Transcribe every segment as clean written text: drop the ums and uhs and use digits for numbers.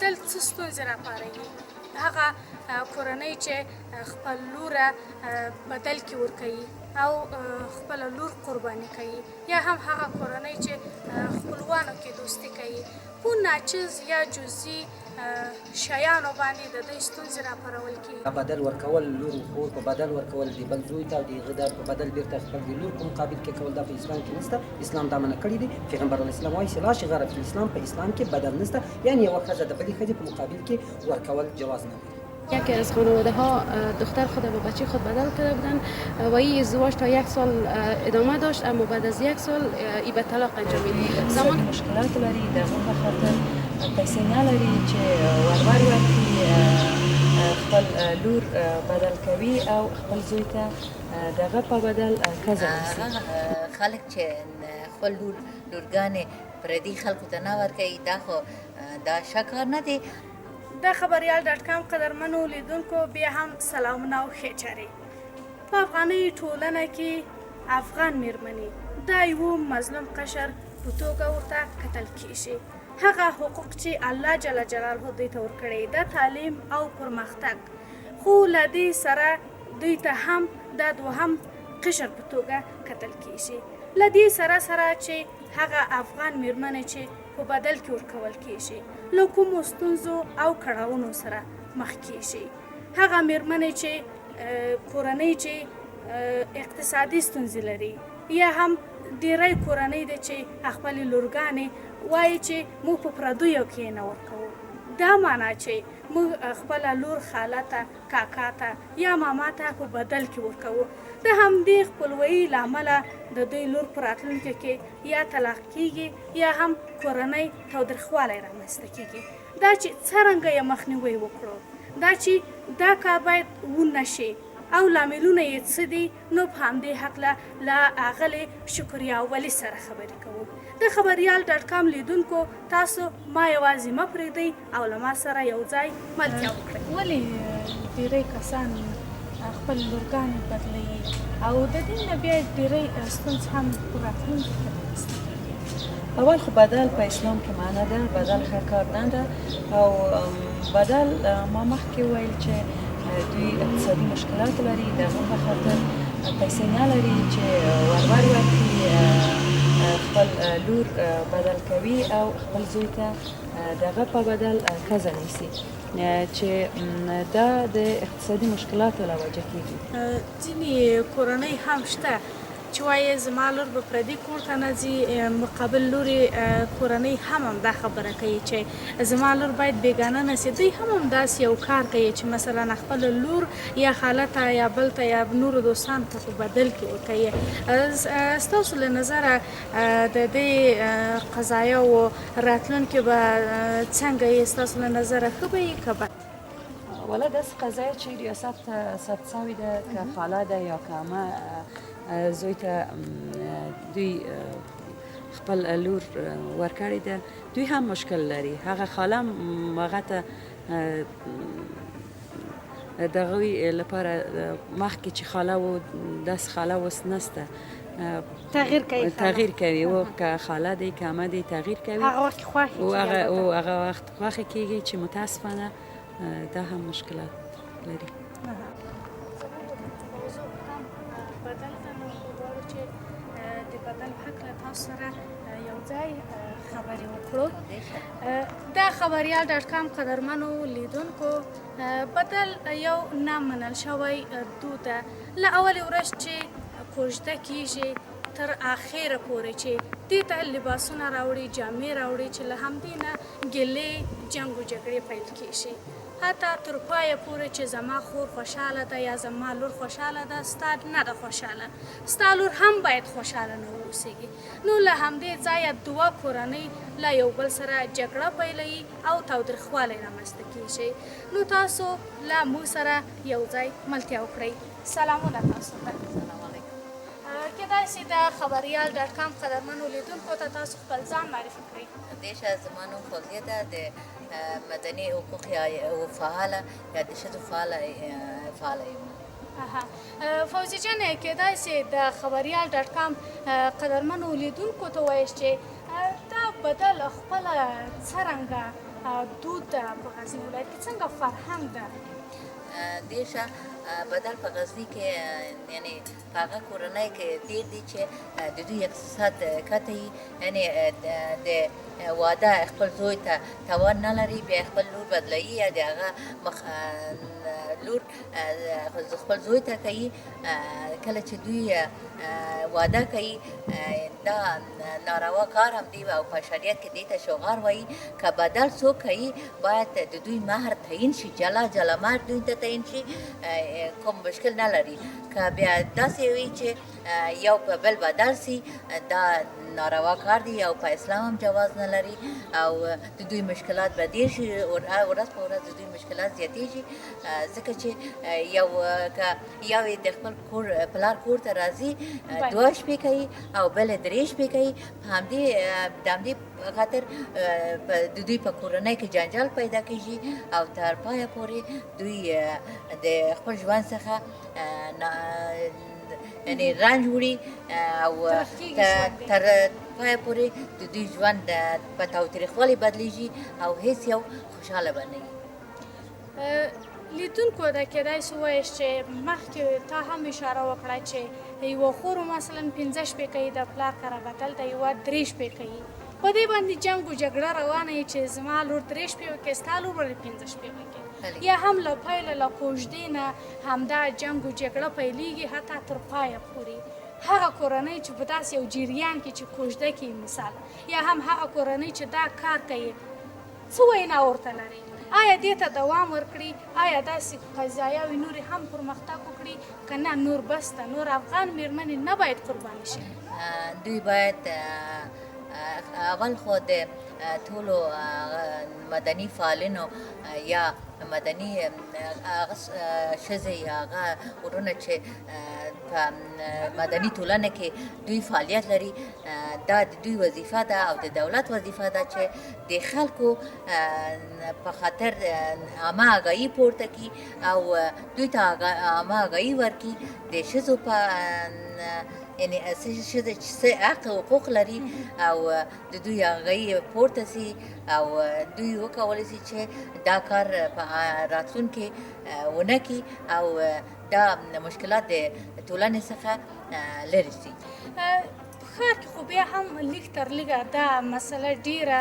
بدل څه ستونزې راپاروي. هغه کورنۍ چې خپل لوره بدل کې ورکوي او خپله لور قرباني کوي، یا هم هغه کورنۍ چې خپلوانو کې دوستي کوي، په ناچیز یا جزئي شیانو باندې د دوی ستونزې راپارول کېږي. بدل ورکول لور خور په بدل ورکول د بل زوی ته او د هغه په بدل بیرته خپل د لور په مقابل کې کول دا په اسلام کې نشته. اسلام دا منع کړی دی. پیغمبر علیه السلام وایي چې لا شغاره فی الاسلام، په اسلام کې بدل نشته، یعنی یوه ښځه د بلې ښځې په مقابل کې ورکول جواز نه لري. یکی از خانواده ها دختر خود با بچه خود بدل کرده بودن و این ازدواج تا 1 سال ادامه داشت، اما بعد از 1 سال ای به طلاق انجامید. زمان مشکلات لري د هغه په خاطر پیسې نه لري چې ورور ورکړي، خپل لور بدل کوي او خپل زوی ته دغه په بدل ښځه نیسي. خلک چې خپل لورګانې پردي خلکو ته نه ورکوي، دا خو دا ښه کار نه دی. د خبریال ډاټ کام قدرمنو لیدونکو بیا هم سلامونه او ښې چارې. په افغاني ټولنه کې افغان میرمنې د یوه مظلوم قشر په توګه ورته کتل کیږي. هغه حقوق چې الله جل جلاله دوی ته ورکړي، د تعلیم او پرمختګ، خو له دې سره دوی ته هم د دوهم قشر په توګه کتل کیږي. له دې سره چې هغه افغان میرمنې چې په بدل کې ورکول کیږي له کومو ستونزو او کړاوونو سره مخ کیږي. هغه میرمنې چې کورنۍ چې اقتصادي ستونزې لري، یا هم ډیری کورنۍ ده چې خپلې لورګانې وایي چې موږ په پردیو کې نه ورکوو. دا معنا چې موږ خپله لور خاله ته، کاکا ته یا ماما ته په بدل کې ورکوو. د همدې خپلوایي له امله د دوی لور په راتلونکي کې یا طلاق کیږي یا هم کورنۍ تاوتریخوالی رامنځته کیږي. دا چې څرنګه یې مخنیوی وکړو، دا چې دا کار باید ونه شي او لاملونه یې څه دي، نو په همدې هکله له اغلې شکریا ولی سره خبرې کوو. د خبریال ډاټ کام لیدونکو، تاسو ما یوازې مه پرېږدئ او له ما سره یو ځای ملتیا وکړئ. ولې ډېری کسان خپل لورګانې بدلوي او د دې نه بیا ډېری ستونزې هم په راتلونکي کې رامنځته کېږي؟ اول خو بدل په اسلام کې معنا ده، بدل ښه کار نه ده. او بدل ما مخکې وویل چې دوی اقتصادي مشکلات لري، د هغه په خاطر پیسې نه لري چې ورور ورکړي، خپل لور بدل کوي او خپل زوی ته دغه په بدل ښځه نیسي، چې دا د اقتصادي مشکلاتو له وجې کېږي. ځینې کورنۍ هم شته چې وایي زما لور به پردي کور ته نه ځي، مقابل لورې کورنۍ هم همدا خبره کوي چې زما لور باید بیګانه نه سي. دوی هم همداسې یو کار کوي چې مثلا خپله لور یا خاله ته یا بل ته یا نورو دوستانو ته په بدل کې ورکوي. ستاسو له نظره د دې قضایاو راتلونکې به څنګه یې؟ ستاسو له نظره ښه به یې که بد؟ والا داسې قضایه چې ریاست ته ثبت شوې ده، که خاله ده یا که عمه زوی ته دوی خپل لور ورکړې ده، دوی هم مشکل لري. هغه خاله هم هغه ته د هغوی لپاره مخکې چې خاله و داسې خاله اوس نشته، تغییر کوي. او که خاله دی که عمه دی تغییر کوي، هغه وخت خوښې کېږي او هغه وخت خوښې کېږي چې متاسفانه دا هم مشکلات لري. سره یو ځای خبرې وکړو. دا خبریال ډاټ کام قدرمنو لیدونکو، بدل یو نامنل شوی دود ده. له اولې ورځ چې کوژده کیږي تر اخره پورې چې دې ته لباسونه راوړي، جامې راوړي، چې له همدې نه ګیلې، جنګ و جګړې پیل کیږي. حتی تر پایه پورې چې زما خور خوشحاله ده یا زما لور خوشحاله ده، ستا نه ده خوشحاله، ستا لور هم باید خوشحاله نه واوسېږي. نو له همدې ځایه دوه کورنۍ له یو بل سره جګړه پیلوي او تاوتریخوالی رامنځته کیږي. نو تاسو له موږ سره یو ځای ملتیا وکړئ. سلامونه تاسو ته. کېدای شي د خبریال ډاټ کام قدرمنو لیدونکو ته تاسو خپل ځان معرفي کړئ. دیشه زما نوم فوزیه ده، د مدني حقوق یا فعاله یا د ښځو فعاله یم. فوزي جانې، کېدای شي د خبریال ډاټ کام قدرمنو لیدونکو ته ووایاست چې دا بدل خپله څرنګه دود په غزني ولایت کې څنګه فرهنګ ده؟ دیشه بدل په غزني کې یعنی په هغه کورنۍ کې ډېر دي چې د دوی اقتصاد کته وي، یعنی د واده خپل زوی ته توان نه لري، بیا خپل لور بدلوي یا د هغه لور خپل زوی ته کوي. کله چې دوی واده کوي دا ناروا کار هم دی او په شریعت کې دې ته شوغار وایي. که بدل څوک کوي باید د دوی مهر تعیین شي، جلا جلا مهر دوی ته تعیین شي، کوم مشکل نه لري. که بیا داسې وي چې یو په بل بدل سي دا ناروا کار دی او په اسلام هم جواز نه لري او د دوی مشکلات به ډېر شي، ورځ په ورځ د دوی مشکلات زیاتېږي. ځکه چې یو د خپل پلار کور ته راځي 2 شپې کوي او بل 3 شپې کوي. د همدې خاطر د دوی په کورنۍ کې جنجال پیدا کېږي او تر پایه پورې دوی د خپل ژوند څخه یعنی رنج وړي او تر پایه پورې د دوی ژوند په تاوتریخوالي بدلیږي او هیڅ یو خوشحاله به نه وي. لیدونکو ته کېدای شي ووایي چې مخکې تا هم اشاره وکړه چې یوه خور مثلا 15 شپې کوي د پلار کره بدل ده، یوه 3 شپې کوي. په دې باندې جنګ و جګړه روانه وي چې زما لور 3 شپې وکړي، ستا لور ولې 15 شپې وکړي. یا هم له پیله له کوژدې نه همدا جنګ و جګړه پیلېږي حتی تر پایه پورې. هغه کورنۍ چې په داسې یو جریان کې چې کوژده کوي مثال، یا هم هغه کورنۍ چې دا کار کوي، څه وینا ورته لري؟ آیا دې ته دوام ورکړي؟ آیا داسې قضایاوې نورې هم پرمختګ وکړي که نه نور بس ده، نور افغان مېرمنې نه باید قرباني شي؟ دوی باید اول خو د ټولو مدني فعالینو یا مدني ښځې یا هغه ورونه چې په مدني ټولنه کې دوی فعالیت لري، دا د دوی وظیفه ده او د دولت وظیفه ده چې د خلکو په خاطر عامه آګاهي پورته کړي او دوی ته عامه آګاهي ورکړي د ښځو په یعنی ښځه چې څه حق حقوق لري او د دوی آګاهي پورته سي او دوی وکولی سي چې دا کار په راتلونکي ونه کړي او دا مشکلات د ټولنې څخه لرې سي. ښار کې خو بیا هم لږ تر لږه دا مسله ډېره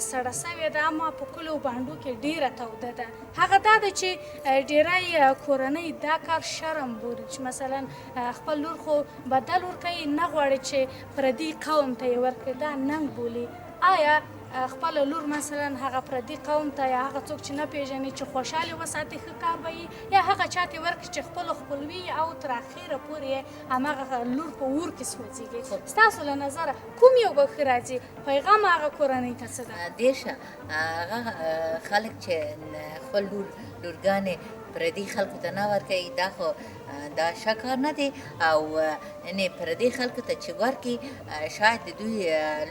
سړه سوې ده، اما په کلو بانډو کې ډېره توده ده. هغه دا ده چې ډېری کورنۍ دا کار شرم بولي چې مثلا خپل لور خو بدل ورکوي، نه غواړي چې پردي قوم ته یې ورکړي، دا ننګ بولي. آیا خپل لور مثلا هغه پردي قوم ته یا هغه څوک چې نه پیژني چې خوشحالي وساتي ښه کار به وي، یا هغه چاته ورکړي چې خپل خپلوي او تر اخره پورې هماغه لور په اور کې سوځېږي؟ ستاسو له نظره کوم یو به ښه راځي؟ پیغام هغه کورنۍ ته څه ده؟ دیشه هغه خلک چې خپل لورګانې پردي خلکو ته نه ورکوي دا خو دا ښه کار نه دی او یعنې پردي خلکو ته چې ورکړي شاید د دوی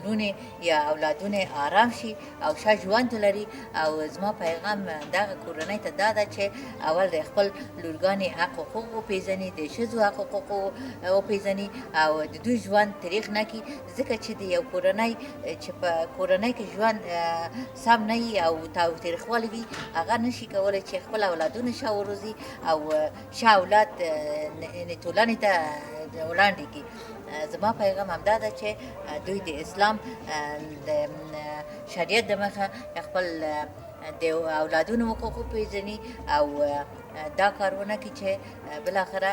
لونې یا اولادونه آرام شي او ښه ژوند ولري. او زما پیغام دغه کورنۍ ته دا ده چې اول د خپل لورګانې حق حقوق وپېژني، د ښځو حق حقوق وپېژني او د دوی ژوند تریخ نه کړي. ځکه چې د یو کورنۍ چې په کورنۍ کې ژوند سم نه وي او تاوتریخوالی وي، هغه نشي کولی چې خپل اولادونه ښه وروزي او ښه اولاد ټولنې ته وړاندې کړي. زما پیغام همدا ده چې دوی د اسلام د شریعت د مخه خپل د اولادونو حقوق وپېژني او دا کارونه کړي چې بالاخره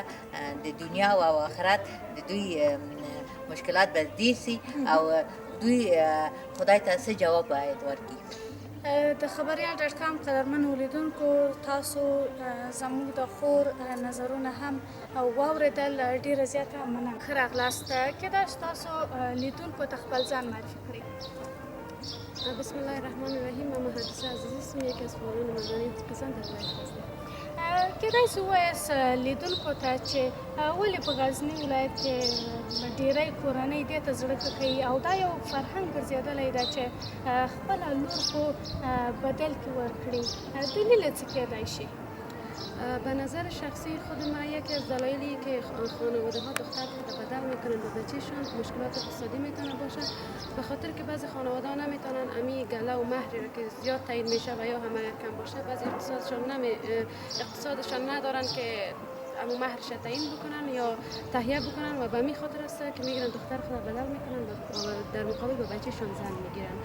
د دنیا او آخرت د دوی مشکلات به ډېر سي او دوی خدای ته څه جواب باید ورکړي. د خبریال ډاټ کام قدرمنو لیدونکو، تاسو زموږ د خور نظرونه هم واورېدل، ډېره زیاته مننه. ښه راغلاست. کېدای شي تاسو لیدونکو ته خپل ځان معرفي کړئ. بسم الله الرحمن الرحیم. من مهندسه عزیزی هستم، یکی از فعالان مدنی قزان در ولایت غزنی. کېدای شي ووایاست لیدونکو ته چې ولې په غزني ولایت کې ډېری کورنۍ دې ته زړه ښه کوي او دا یو فرهنګ ګرځېدلی ده چې خپله لور په بدل کې ورکړي. دلیل یې څه کېدای شي؟ به نظر شخصی خود من یکی از دلایلی که خانواده ها دختر خود بدل میکنن به بچهشون مشکلات اقتصادی میتونه باشه، به خاطر که بعضی خانواده ها نمیتونن امی گله و مهری رو که زیاد تعیین میشه و یا همه کم باشه، بعضی اقتصادشان ندارن که اما مهرش تعیین بکنن یا تهیه بکنن و به می خاطر است که میگیرن دختر خود بدل میکنن و در مقابل به بچهشون زن میگیرن.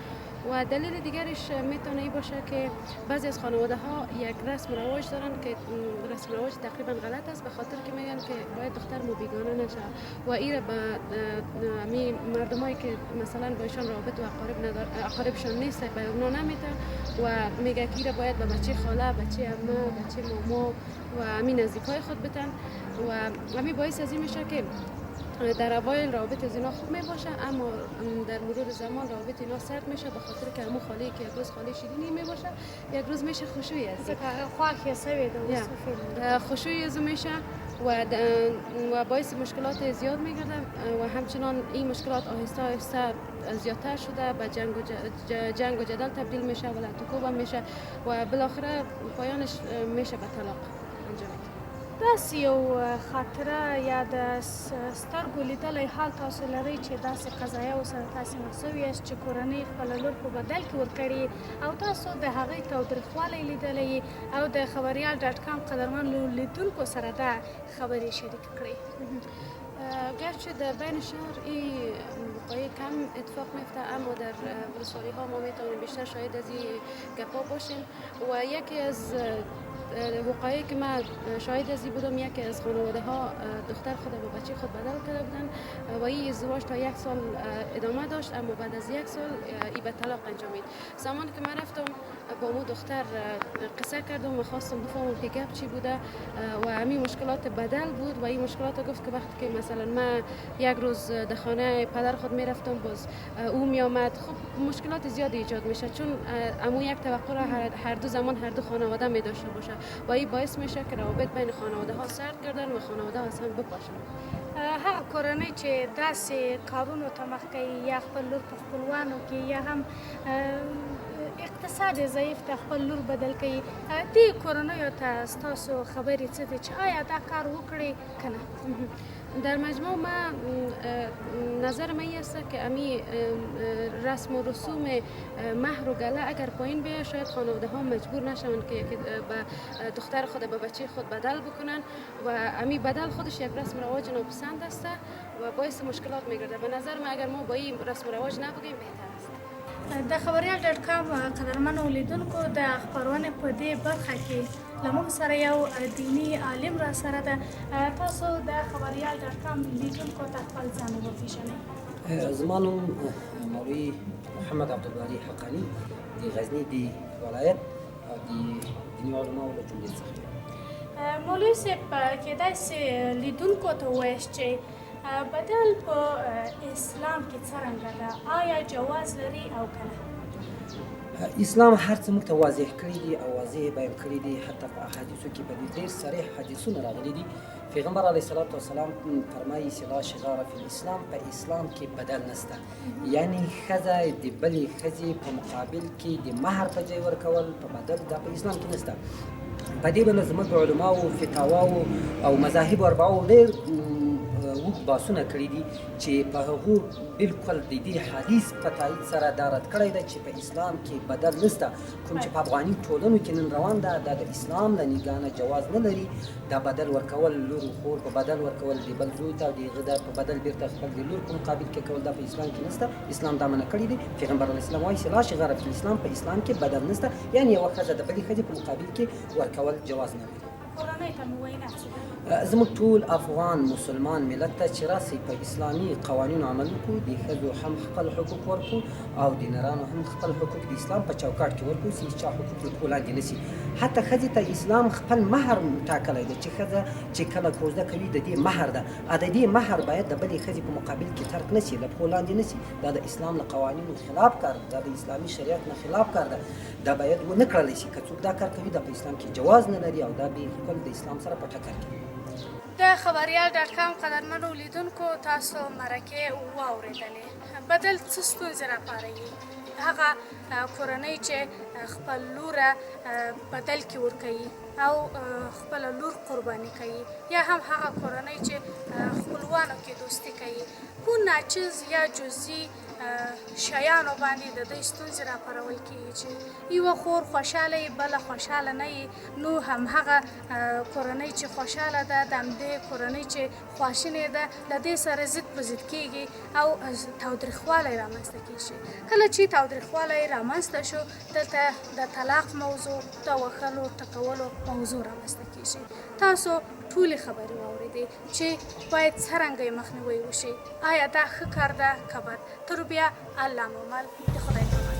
و دلیل دیگرش میتونه این باشه که بعضی از خانواده ها یک رسم رواج دارن که رسم رواج تقریبا غلط است، به خاطر که میگن که باید دختر مو بیگانه نشه و این به می مردمایی که مثلا با ایشان رابط و اقاربشان نیست به اونا نمیده و میگه که باید به بچه خاله، بچه عمه، بچه ماما و همین نزدیکای خود بتن و همین باعث از این میشه که در اوایل روابط از اینا خوب می باشه، اما در مرور زمان روابط اینا سرد میشه، به خاطر که همون خالی که یک روز خالی شیرینی می باشه یک روز میشه خوشویی از خواهی سوی خوشویی از میشه و باعث مشکلات زیاد میگرده و همچنان این مشکلات آهسته آهسته زیادتر شده به جنگ و جدل تبدیل میشه و لطکوب هم میشه و بالاخره پایانش میشه به طلاق انجام. داسې یو خاطره یا د سترګو لیدلی حال تاسو لرئ چې داسې قضایاو سره تاسې مخ شوي یاست چې کورنۍ خپله لور په بدل کې ورکړي او تاسو د هغې تاوتریخوالی لیدلی او د خبریال ډاټ کام قدرمنو لیدونکو سره دا خبرې شریک کړئ؟ گرچه در بین شهر این وقایع کم اتفاق میفته، اما در ولسوالی ها ما میتونیم بیشتر شاهد از این گپا باشیم و یکی از وقایعی که من شاهد از این بودم، یکی از خانواده ها دختر خود با بچه خود بدل کرده بودن و این ازدواج تا 1 سال ادامه داشت، اما بعد از 1 سال این به طلاق انجامید. زمانی که من رفتم با مو دختر قصه کردم و خواستم بفهمم که گپ چی بوده و همین مشکلات بدل بود و این مشکلات گفت که وقتی که مثلا من یک روز در خانه پدر خود میرفتم باز او می آمد، خب مشکلات زیادی ایجاد میشه چون امو یک توقع را هر دو زمان هر دو خانواده می داشته باشه و این باعث میشه که روابط بین خانواده ها سرد گردن و خانواده ها اصلا بپاشن. هغه کورنۍ چې داسې کارونو ته مخ کوي یا خپل لور په خپلوانو کې یا هم اقتصاد ضعیف ته خپل لور بدل کوي، دې کورنیو ته ستاسو خبرې څه دي چې آیا دا کار وکړي که نه؟ در مجموع من نظر من است که امی رسم و رسوم مهر و گله اگر پایین بیاید شاید خانواده ها مجبور نشوند که به دختر خود به بچه خود بدل بکنن و امی بدل خودش یک رسم رواج ناپسند است و باعث مشکلات میگرده. به نظر من اگر ما با این رسم رواج نبگیم بهتر است. د خبریال ډاټ کام قدرمنو لیدونکو د خپرونې په دې برخه کې له موږ سره یو دیني عالم را سره ده. تاسو د خبریال ډاټ کام لیدونکو ته خپل ځان وپېژنئ. زما نوم مولوي محمد عبدالباري حقاني د غزني د ولایت او د دیني علماو له جملې څخه. مولوي صاحب کېدای سي لیدونکو ته ووایاست چې بدل په اسلام کې څرنګه ده، آیا جواز لري او که نه؟ اسلام هر څه موږ ته واضح کړي دي او واضح بیان کړي دي، حتی په احادیثو کې په ډېر صریح حدیثونه راغلي دي. پیغمبر علیه الصلاة والسلام فرمایي چې لا شغار فی الاسلام، په اسلام کې بدل نشته، یعنی ښځه د بلې ښځې په مقابل کې د مهر په ځای ورکول په بدل دا په اسلام کې نشته. په دې باندې زموږ علماو فتاواو او مذاهب اربعو ډېر وږ باسونه کړي دي چې په هغو بالکل د دې حدیث په تایید سره دا رد کړی ده چې په اسلام کې بدل نشته. کوم چې په افغاني ټولنو کې نن روان ده دا د اسلام له نګاه نه جواز نه لري. دا بدل ورکول، لور و خور په بدل ورکول، د بل زوی ته او د هغه په بدل بیرته خپل د لور په مقابل کې کول دا په اسلام کې نشته. اسلام دا منع کړی دی. پیغمبر علیه السلام وایي چې لا شغار فی الاسلام، په اسلام کې بدل نشته، یعنی یوه ښځه د بلې ښځې په مقابل کې ورکول جواز نه لري. کورنۍ ته مو وینا څه ده؟ زموږ ټول افغان مسلمان ملت ته چې راسي په اسلامي قوانینو عمل وکړو، د ښځو هم خپل حقوق ورکړو او د نرانو هم خپل حقوق د اسلام په چوکاټ کې ورکړو چې چا حقوق د پښو لاندې نه شي. حتی ښځې ته اسلام خپل مهر ټاکلی دی چې ښځه چې کله کوژده کوي د دې مهر ده، د دې مهر باید د بلې ښځې په مقابل کې ترک نه شي، له پښو لاندې نه شي. دا د اسلام له قوانینو خلاف کار ده، دا د اسلامي شریعت نه خلاف کار ده، دا باید ونه کړلی شي. که څوک دا کار کوي دا په اسلام کې جواز نه لري او دا بالکل د اسلام سره په ټکر کې. د خبریال ډاټ کام قدرمنو لیدونکو تاسو مرکې واورېدلې، بدل څه ستونزې راپاروي؟ هغه کورنۍ چې خپل لوره بدل کې ورکوي او خپل لور قرباني کوي، یا هم هغه کورنۍ چې خپلوانو کې دوستي کوي، په ناچیز یا جزئی شیانو باندې د دوی ستونزې راپارول کېږي چې یوه خور خوشحاله وي بله خوشحاله نه وي، نو همهغه کورنۍ چې خوشحاله ده د همدې کورنۍ چې خواشینې ده له دې سره ضد په ضد کېږي او تاوتریخوالی رامنځته کېږي. کله چې تاوتریخوالی رامنځته شو دلته د طلاق موضوع د وښلو ټکولو موضوع رامنځته کېږي. تاسو ټولې خبرې واورېدې چې باید څرنګه یې مخنیوی وشي. آیا دا ښه کار ده که بد؟ تر بیا الله مو مل د خدای په امان.